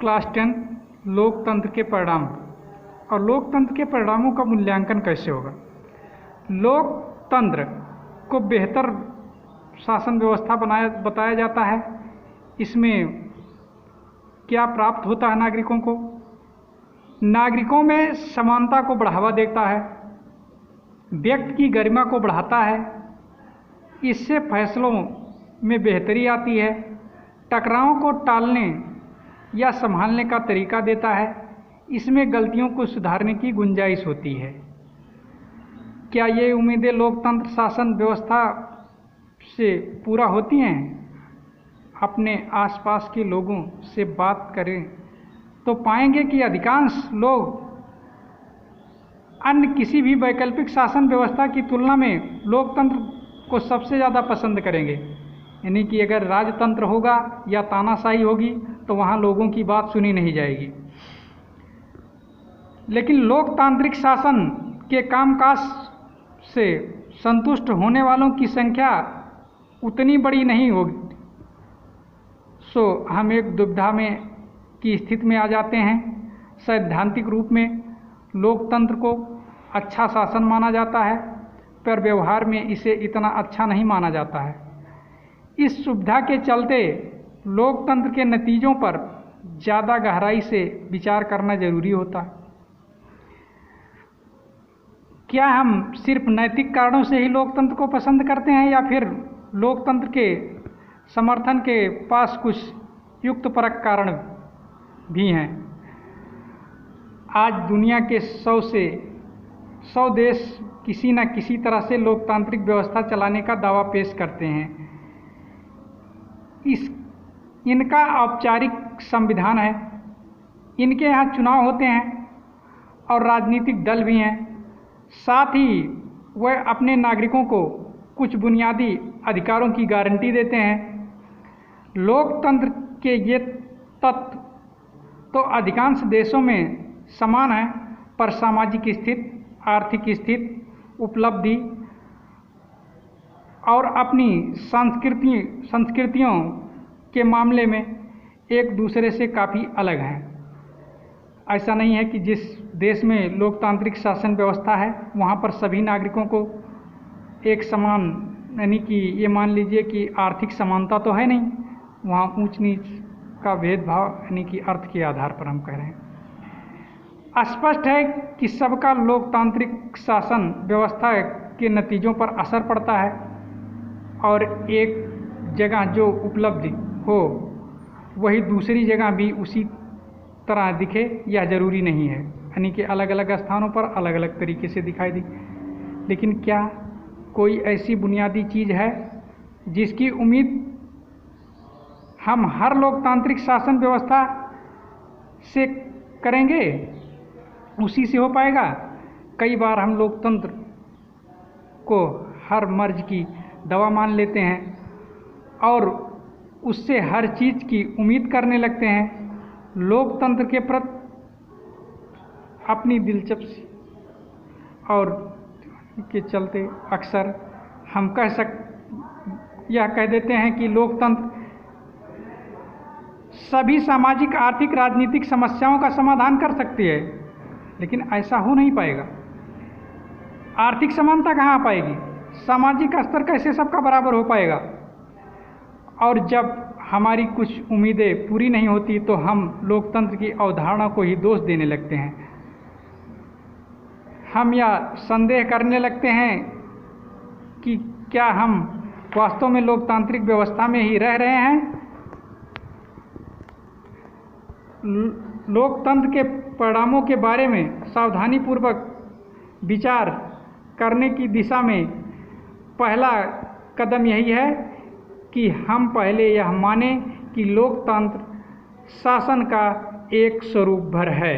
Class 10 लोकतंत्र के परिणाम और लोकतंत्र के परिणामों का मूल्यांकन कैसे होगा। लोकतंत्र को बेहतर शासन व्यवस्था बताया जाता है। इसमें क्या प्राप्त होता है नागरिकों को? नागरिकों में समानता को बढ़ावा देता है, व्यक्ति की गरिमा को बढ़ाता है, इससे फैसलों में बेहतरी आती है, टकराव को टालने या संभालने का तरीका देता है, इसमें गलतियों को सुधारने की गुंजाइश होती है। क्या ये उम्मीदें लोकतंत्र शासन व्यवस्था से पूरा होती हैं? अपने आसपास के लोगों से बात करें तो पाएंगे कि अधिकांश लोग अन्य किसी भी वैकल्पिक शासन व्यवस्था की तुलना में लोकतंत्र को सबसे ज़्यादा पसंद करेंगे। यानी कि अगर राजतंत्र होगा या तानाशाही होगी तो वहाँ लोगों की बात सुनी नहीं जाएगी। लेकिन लोकतांत्रिक शासन के कामकाज से संतुष्ट होने वालों की संख्या उतनी बड़ी नहीं होगी। हम एक दुविधा में की स्थिति में आ जाते हैं। सैद्धांतिक रूप में लोकतंत्र को अच्छा शासन माना जाता है, पर व्यवहार में इसे इतना अच्छा नहीं माना जाता है। इस सुविधा के चलते लोकतंत्र के नतीजों पर ज़्यादा गहराई से विचार करना जरूरी होता है। क्या हम सिर्फ नैतिक कारणों से ही लोकतंत्र को पसंद करते हैं या फिर लोकतंत्र के समर्थन के पास कुछ युक्तपरक कारण भी हैं? आज दुनिया के 100 देश किसी न किसी तरह से लोकतांत्रिक व्यवस्था चलाने का दावा पेश करते हैं। इनका औपचारिक संविधान है, इनके यहाँ चुनाव होते हैं और राजनीतिक दल भी हैं। साथ ही वह अपने नागरिकों को कुछ बुनियादी अधिकारों की गारंटी देते हैं। लोकतंत्र के ये तत्व तो अधिकांश देशों में समान है, पर सामाजिक स्थिति, आर्थिक स्थिति, उपलब्धि और अपनी संस्कृतियों के मामले में एक दूसरे से काफ़ी अलग हैं। ऐसा नहीं है कि जिस देश में लोकतांत्रिक शासन व्यवस्था है वहाँ पर सभी नागरिकों को एक समान, यानी कि ये मान लीजिए कि आर्थिक समानता तो है नहीं, वहाँ ऊंच नीच का भेदभाव, यानी कि अर्थ के आधार पर हम कह रहे हैं। स्पष्ट है कि सबका लोकतांत्रिक शासन व्यवस्था के नतीजों पर असर पड़ता है और एक जगह जो उपलब्धि हो वही दूसरी जगह भी उसी तरह दिखे यह जरूरी नहीं है, यानी कि अलग अलग स्थानों पर अलग अलग तरीके से दिखाई दी। लेकिन क्या कोई ऐसी बुनियादी चीज़ है जिसकी उम्मीद हम हर लोकतांत्रिक शासन व्यवस्था से करेंगे उसी से हो पाएगा? कई बार हम लोकतंत्र को हर मर्ज की दवा मान लेते हैं और उससे हर चीज़ की उम्मीद करने लगते हैं। लोकतंत्र के प्रति अपनी दिलचस्पी और के चलते अक्सर हम यह कह देते हैं कि लोकतंत्र सभी सामाजिक, आर्थिक, राजनीतिक समस्याओं का समाधान कर सकती है, लेकिन ऐसा हो नहीं पाएगा। आर्थिक समानता कहाँ आ पाएगी? सामाजिक स्तर कैसे सबका बराबर हो पाएगा? और जब हमारी कुछ उम्मीदें पूरी नहीं होती तो हम लोकतंत्र की अवधारणा को ही दोष देने लगते हैं। हम यह संदेह करने लगते हैं कि क्या हम वास्तव में लोकतांत्रिक व्यवस्था में ही रह रहे हैं। लोकतंत्र के परिणामों के बारे में सावधानीपूर्वक विचार करने की दिशा में पहला कदम यही है कि हम पहले यह माने कि लोकतंत्र शासन का एक स्वरूप भर है।